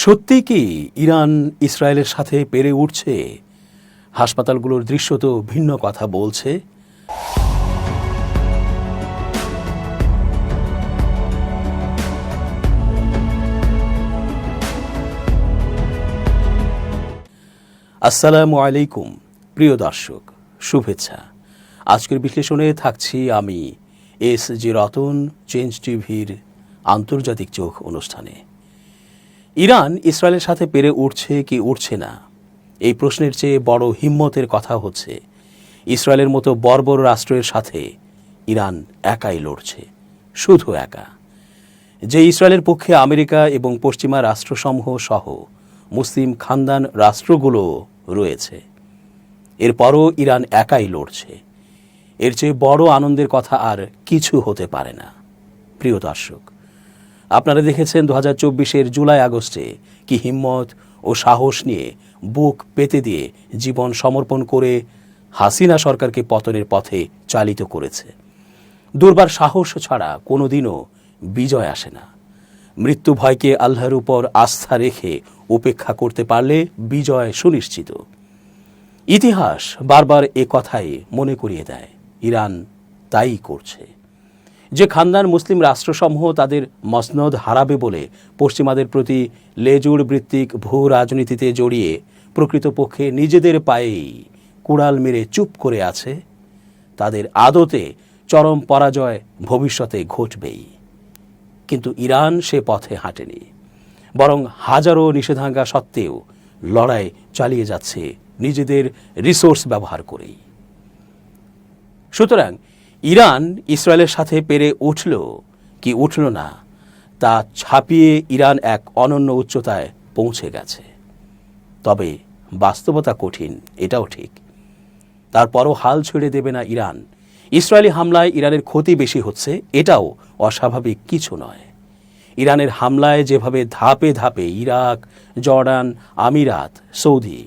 সত্যি কি ইরান ইসরায়েলের সাথে পেরে উঠছে? হাসপাতালগুলোর দৃশ্য তো ভিন্ন কথা বলছে। আসসালামু আলাইকুম প্রিয় দর্শক, শুভেচ্ছা। আজকের বিশ্লেষণে থাকছি আমি এস.জি. রতন, চেঞ্জ টিভির আন্তর্জাতিক চোখ অনুষ্ঠানে। ইরান ইসরায়েলের সাথে পেরে উঠছে কি উঠছে না, এই প্রশ্নের চেয়ে বড় হিম্মতের কথা হচ্ছে ইসরায়েলের মতো বর্বর রাষ্ট্রের সাথে ইরান একাই লড়ছে, শুধু একা। যে ইসরায়েলের পক্ষে আমেরিকা এবং পশ্চিমা রাষ্ট্রসমূহ সহ মুসলিম খানদান রাষ্ট্রগুলো রয়েছে, এরপরও ইরান একাই লড়ছে। এর চেয়ে বড় আনন্দের কথা আর কিছু হতে পারে না। প্রিয় দর্শক, আপনারা দেখেছেন 2024-এর জুলাই আগস্টে কি হিম্মত ও সাহস নিয়ে বুক পেতে দিয়ে জীবন সমর্পণ করে হাসিনা সরকারকে পতনের পথে চালিত করেছে। দুর্বার সাহস ছাড়া কোনোদিনও বিজয় আসে না। মৃত্যু ভয়কে আল্লাহর উপর আস্থা রেখে উপেক্ষা করতে পারলে বিজয় সুনিশ্চিত। ইতিহাস বারবার এ কথাই মনে করিয়ে দেয়, ইরান তাই করছে। যে খানদান মুসলিম রাষ্ট্রসমূহ তাদের মসনদ হারাবে বলে পশ্চিমাদের প্রতি লেজুড় ভিত্তিক ভূ রাজনীতিতে জড়িয়ে প্রকৃতপক্ষে নিজেদের পায়েই কুড়াল মেরে চুপ করে আছে, তাদের আদতে চরম পরাজয় ভবিষ্যতে ঘটবেই। কিন্তু ইরান সে পথে হাঁটেনি, বরং হাজারো নিষেধাজ্ঞা সত্ত্বেও লড়াই চালিয়ে যাচ্ছে নিজেদের রিসোর্স ব্যবহার করেই। সুতরাং ইরান ইসরায়েলের সাথে পেরে উঠল কি উঠল না, তা ছাপিয়ে ইরান এক অনন্য উচ্চতায় পৌঁছে গেছে। তবে বাস্তবতা কঠিন, এটাও ঠিক। তারপরও হাল ছেড়ে দেবে না ইরান। ইসরায়েলি হামলায় ইরানের ক্ষতি বেশি হচ্ছে, এটাও অস্বাভাবিক কিছু নয়। ইরানের হামলায় যেভাবে ধাপে ধাপে ইরাক, জর্ডান, আমিরাত, সৌদি,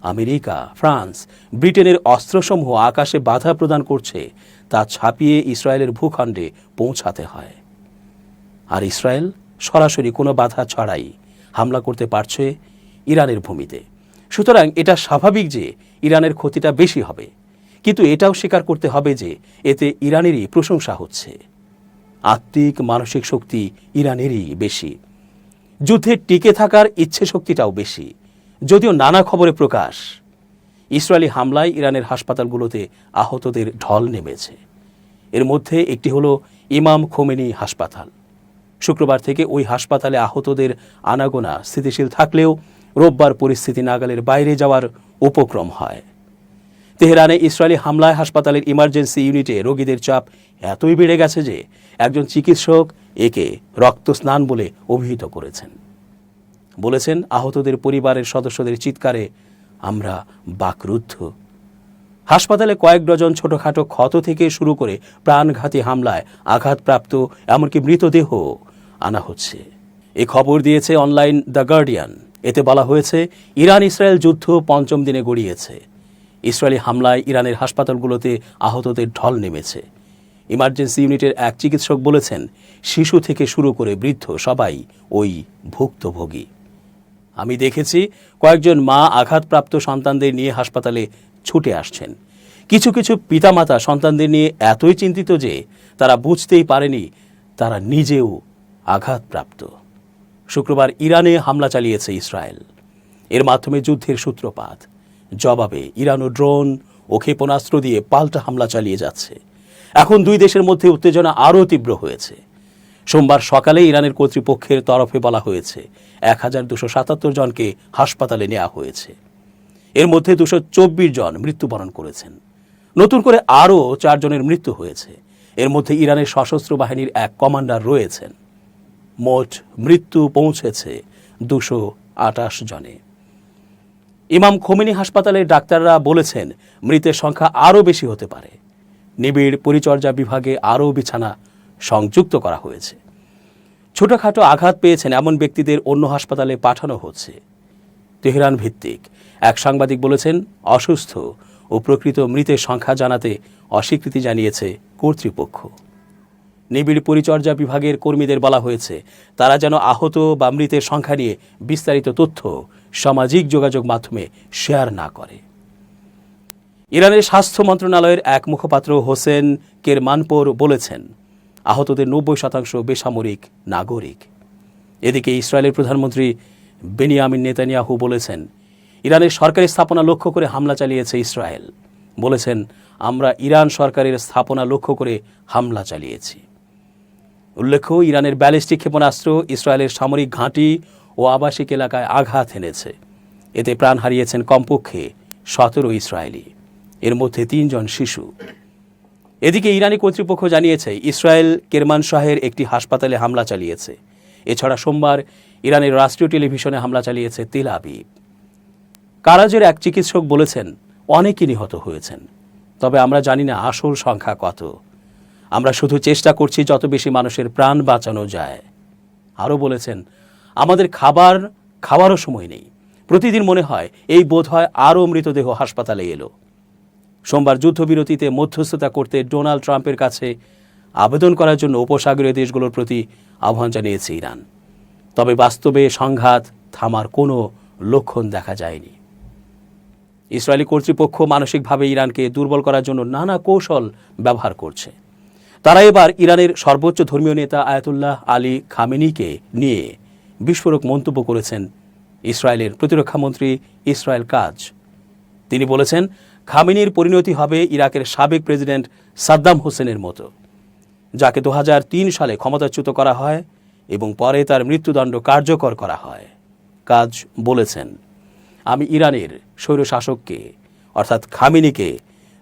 আমেরিকা, ফ্রান্স, ব্রিটেনের অস্ত্রসমূহ আকাশে বাধা প্রদান করছে, তা ছাপিয়ে ইসরায়েলের ভূখণ্ডে পৌঁছাতে হয়। আর ইসরায়েল সরাসরি কোনো বাধা ছাড়াই হামলা করতে পারছে ইরানের ভূমিতে। সুতরাং এটা স্বাভাবিক যে ইরানের ক্ষতিটা বেশি হবে, কিন্তু এটাও স্বীকার করতে হবে যে এতে ইরানেরই প্রশংসা হচ্ছে। আত্মিক মানসিক শক্তি ইরানেরই বেশি, যুদ্ধে টিকে থাকার ইচ্ছে শক্তিটাও বেশি। যদিও নানা খবরে প্রকাশ, ইসরায়েলি হামলায় ইরানের হাসপাতালগুলোতে আহতদের ঢল নেমেছে। এর মধ্যে একটি হলো ইমাম খোমেনি হাসপাতাল। শুক্রবার থেকে ওই হাসপাতালে আহতদের আনাগোনা স্থিতিশীল থাকলেও রোববার পরিস্থিতি নাগালের বাইরে যাওয়ার উপক্রম হয়। তেহরানে ইসরায়েলি হামলায় হাসপাতালের ইমার্জেন্সি ইউনিটে রোগীদের চাপ এতই বেড়ে গেছে যে একজন চিকিৎসক একে রক্তস্নান বলে অভিহিত করেছেন। বলেছেন, আহতদের পরিবারের সদস্যদের চিৎকারে আমরা বাকরুদ্ধ। হাসপাতালে কয়েক ডজন ছোটখাটো ক্ষত থেকে শুরু করে প্রাণঘাতী হামলায় আঘাতপ্রাপ্ত এমনকি মৃতদেহ আনা হচ্ছে। এ খবর দিয়েছে অনলাইন দ্য গার্ডিয়ান। এতে বলা হয়েছে, ইরান ইসরায়েল যুদ্ধ পঞ্চম দিনে গড়িয়েছে। ইসরায়েলি হামলায় ইরানের হাসপাতালগুলোতে আহতদের ঢল নেমেছে। ইমার্জেন্সি ইউনিটের এক চিকিৎসক বলেছেন, শিশু থেকে শুরু করে বৃদ্ধ সবাই ওই ভুক্তভোগী। আমি দেখেছি কয়েকজন মা আঘাতপ্রাপ্ত সন্তানদের নিয়ে হাসপাতালে ছুটে আসছেন। কিছু কিছু পিতামাতা সন্তানদের নিয়ে এতই চিন্তিত যে তারা বুঝতেই পারেনি তারা নিজেও আঘাতপ্রাপ্ত। শুক্রবার ইরানে হামলা চালিয়েছে ইসরায়েল। এর মাধ্যমে যুদ্ধের সূত্রপাত। জবাবে ইরানও ড্রোন ও ক্ষেপণাস্ত্র দিয়ে পাল্টা হামলা চালিয়ে যাচ্ছে। এখন দুই দেশের মধ্যে উত্তেজনা আরও তীব্র হয়েছে। সোমবার সকালে ইরানের কর্তৃপক্ষের তরফে বলা হয়েছে 1277 জনকে হাসপাতালে নেওয়া হয়েছে। এর মধ্যে 224 জন মৃত্যুবরণ করেছেন। নতুন করে আরও 4 জনের মৃত্যু হয়েছে। এর মধ্যে ইরানের সশস্ত্র বাহিনীর এক কমান্ডার রয়েছেন। মোট মৃত্যু পৌঁছেছে 228 জনে। ইমাম খোমেনি হাসপাতালের ডাক্তাররা বলেছেন, মৃতের সংখ্যা আরও বেশি হতে পারে। নিবিড় পরিচর্যা বিভাগে আরও বিছানা সংযুক্ত করা হয়েছে। ছোটখাটো আঘাত পেয়েছেন এমন ব্যক্তিদের অন্য হাসপাতালে পাঠানো হচ্ছে। তেহরান ভিত্তিক এক সাংবাদিক বলেছেন, অসুস্থ ও প্রকৃত মৃতের সংখ্যা জানাতে অস্বীকৃতি জানিয়েছে কর্তৃপক্ষ। নিবিড় পরিচর্যা বিভাগের কর্মীদের বলা হয়েছে তারা যেন আহত বা মৃতের সংখ্যা নিয়ে বিস্তারিত তথ্য সামাজিক যোগাযোগ মাধ্যমে শেয়ার না করে। ইরানের স্বাস্থ্য মন্ত্রণালয়ের এক মুখপাত্র হোসেন কেরমানপোর বলেছেন, আহতদের 90% বেসামরিক নাগরিক। এদিকে ইসরায়েলের প্রধানমন্ত্রী বেনিয়ামিন নেতানিয়াহু বলেছেন, ইরানের সরকারি স্থাপনা লক্ষ্য করে হামলা চালিয়েছে ইসরায়েল। বলেছেন, আমরা ইরান সরকারের স্থাপনা লক্ষ্য করে হামলা চালিয়েছি। উল্লেখ্য, ইরানের ব্যালিস্টিক ক্ষেপণাস্ত্র ইসরায়েলের সামরিক ঘাঁটি ও আবাসিক এলাকায় আঘাত এনেছে। এতে প্রাণ হারিয়েছেন কমপক্ষে 17 ইসরায়েলি, এর মধ্যে 3 জন শিশু। এদিকে ইরানি কর্তৃপক্ষ জানিয়েছে ইসরায়েল কেরমানশাহের একটি হাসপাতালে হামলা চালিয়েছে। এছাড়া সোমবার ইরানের রাষ্ট্রীয় টেলিভিশনে হামলা চালিয়েছে তেল আবিব। কারাজের এক চিকিৎসক বলেছেন, অনেকেই নিহত হয়েছেন, তবে আমরা জানি না আসল সংখ্যা কত। আমরা শুধু চেষ্টা করছি যত বেশি মানুষের প্রাণ বাঁচানো যায়। আরও বলেছেন, আমাদের খাওয়ারও সময় নেই। প্রতিদিন মনে হয় এই বোধহয় আরও মৃতদেহ হাসপাতালে এলো। সোমবার যুদ্ধবিরতিতে মধ্যস্থতা করতে ডোনাল্ড ট্রাম্পের কাছে আবেদন করার জন্য উপসাগরীয় দেশগুলোর প্রতি আহ্বান জানিয়েছে ইরান। তবে বাস্তবে সংঘাত থামার কোনো লক্ষণ দেখা যায়নি। ইসরায়েলি কর্তৃপক্ষ মানসিকভাবে ইরানকে দুর্বল করার জন্য নানা কৌশল ব্যবহার করছে। তারা এবার ইরানের সর্বোচ্চ ধর্মীয় নেতা আয়াতুল্লাহ আলী খামেনিকে নিয়ে বিস্ফোরক মন্তব্য করেছেন ইসরায়েলের প্রতিরক্ষামন্ত্রী ইসরায়েল কাজ। তিনি বলেছেন, খামেনির পরিণতি হবে ইরাকের সাবেক প্রেসিডেন্ট সাদ্দাম হোসেনের মতো, যাকে 2003 সালে ক্ষমতাচ্যুত করা হয় এবং পরে তার মৃত্যুদণ্ড কার্যকর করা হয়। কাজ বলেছেন, আমি ইরানের স্বৈরশাসককে অর্থাৎ খামেনিকে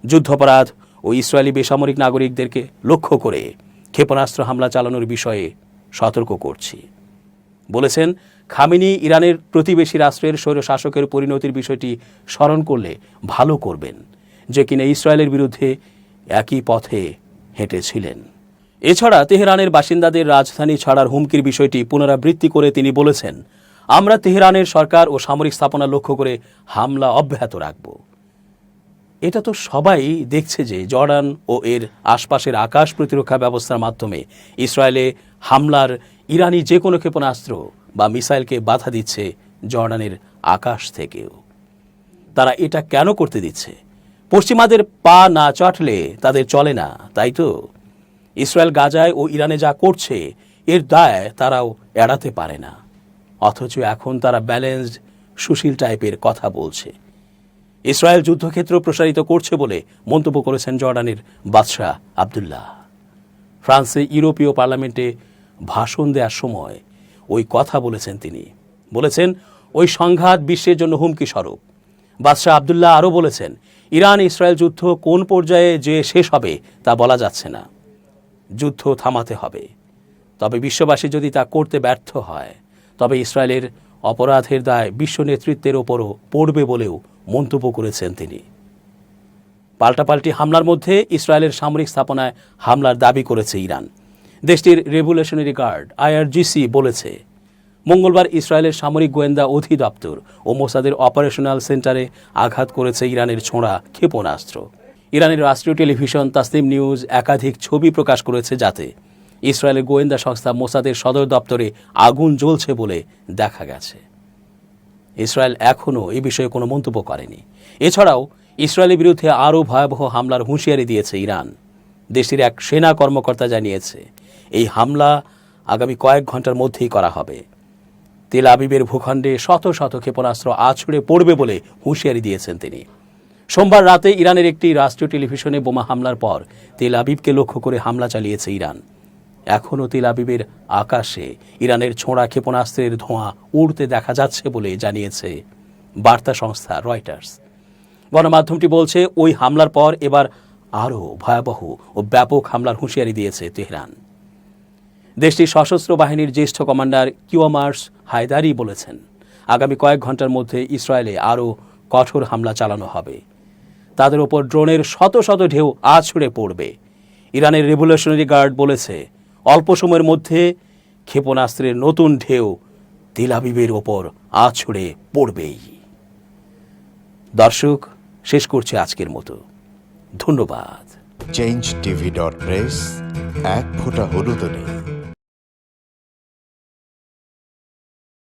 যুদ্ধাপরাধ ও ইসরায়েলি বেসামরিক নাগরিকদেরকে লক্ষ্য করে ক্ষেপণাস্ত্র হামলা চালানোর বিষয়ে সতর্ক করছি। বলেছেন, খামেনি ইরানের প্রতিবেশী রাষ্ট্রের স্বৈরশাসকের পরিণতির বিষয়টি স্মরণ করলে ভালো করবেন, যে কিনা ইসরায়েলের বিরুদ্ধে একই পথে হেঁটেছিলেন। এছাড়া তেহরানের বাসিন্দাদের রাজধানী ছাড়ার হুমকির বিষয়টি পুনরাবৃত্তি করে তিনি বলেছেন, আমরা তেহরানের সরকার ও সামরিক স্থাপনা লক্ষ্য করে হামলা অব্যাহত রাখব। এটা তো সবাই দেখছে যে জর্ডান ও এর আশপাশের আকাশ প্রতিরক্ষা ব্যবস্থার মাধ্যমে ইসরায়েলে হামলার ইরানি যে কোনো ক্ষেপণাস্ত্র বা মিসাইলকে বাধা দিচ্ছে জর্ডানের আকাশ থেকেও। তারা এটা কেন করতে দিচ্ছে? পশ্চিমাদের পা না চাটলে তাদের চলে না, তাই তো? ইসরায়েল গাজায় ও ইরানে যা করছে এর দায় তারাও এড়াতে পারে না, অথচ এখন তারা ব্যালেন্সড সুশীল টাইপের কথা বলছে। ইসরায়েল যুদ্ধক্ষেত্র প্রসারিত করছে বলে মন্তব্য করেছেন জর্ডানের বাদশাহ আবদুল্লাহ। ফ্রান্সে ইউরোপীয় পার্লামেন্টে ভাষণ দেওয়ার সময় ওই কথা বলেছেন তিনি। বলেছেন, ওই সংঘাত বিশ্বের জন্য হুমকি স্বরূপ। বাদশাহ আবদুল্লাহ আরও বলেছেন, ইরান ইসরায়েল যুদ্ধ কোন পর্যায়ে যে শেষ হবে তা বলা যাচ্ছে না। যুদ্ধ থামাতে হবে, তবে বিশ্ববাসী যদি তা করতে ব্যর্থ হয় তবে ইসরায়েলের অপরাধের দায় বিশ্ব নেতৃত্বের ওপরও পড়বে বলেও মন্তব্য করেছেন তিনি। পাল্টাপাল্টি হামলার মধ্যে ইসরায়েলের সামরিক স্থাপনায় হামলার দাবি করেছে ইরান। দেশটির রেভলিউশনারি গার্ড আইআরজিসি বলেছে, মঙ্গলবার ইসরায়েলের সামরিক গোয়েন্দা অধিদপ্তর ও মোসাদের অপারেশনাল সেন্টারে আঘাত করেছে ইরানের ছোঁড়া ক্ষেপণাস্ত্র। ইরানের রাষ্ট্রীয় টেলিভিশন তাসনিম নিউজ একাধিক ছবি প্রকাশ করেছে, যাতে ইসরায়েলের গোয়েন্দা সংস্থা মোসাদের সদর দপ্তরে আগুন জ্বলছে বলে দেখা গেছে। ইসরায়েল এখনও এই বিষয়ে কোনো মন্তব্য করেনি। এছাড়াও ইসরায়েলের বিরুদ্ধে আরও ভয়াবহ হামলার হুঁশিয়ারি দিয়েছে ইরান। দেশটির এক সেনা কর্মকর্তা জানিয়েছে, এই হামলা আগামী কয়েক ঘন্টার মধ্যেই করা হবে। তেল আবিবের ভূখণ্ডে শত শত ক্ষেপণাস্ত্র আছড়ে পড়বে বলে হুঁশিয়ারি দিয়েছেন তিনি। সোমবার রাতে ইরানের একটি রাষ্ট্রীয় টেলিভিশনে বোমা হামলার পর তেল আবিবকে লক্ষ্য করে হামলা চালিয়েছে ইরান। এখনও তেল আবিবের আকাশে ইরানের ছোঁড়া ক্ষেপণাস্ত্রের ধোঁয়া উড়তে দেখা যাচ্ছে বলে জানিয়েছে বার্তা সংস্থা রয়টার্স। গণমাধ্যমটি বলছে, ওই হামলার পর এবার আরও ভয়াবহ ও ব্যাপক হামলার হুঁশিয়ারি দিয়েছে তেহরান। দেশটির সশস্ত্র বাহিনীর জ্যেষ্ঠ কমান্ডার কিওমার্স হায়দারি বলেছেন, আগামী কয়েক ঘন্টার মধ্যে ইসরায়েলে আরও কঠোর হামলা চালানো হবে। তাদের ওপর ড্রোনের শত শত ঢেউ আছড়ে পড়বে। ইরানের রেভলিউশনারি গার্ড বলেছে, অল্প সময়ের মধ্যে ক্ষেপণাস্ত্রের নতুন ঢেউ তেল আবিবের ওপর আছড়ে পড়বেই। দর্শক, শেষ করছে আজকের মতো। ধন্যবাদ। changetv.press এক ফোঁটা হলুদও নেই।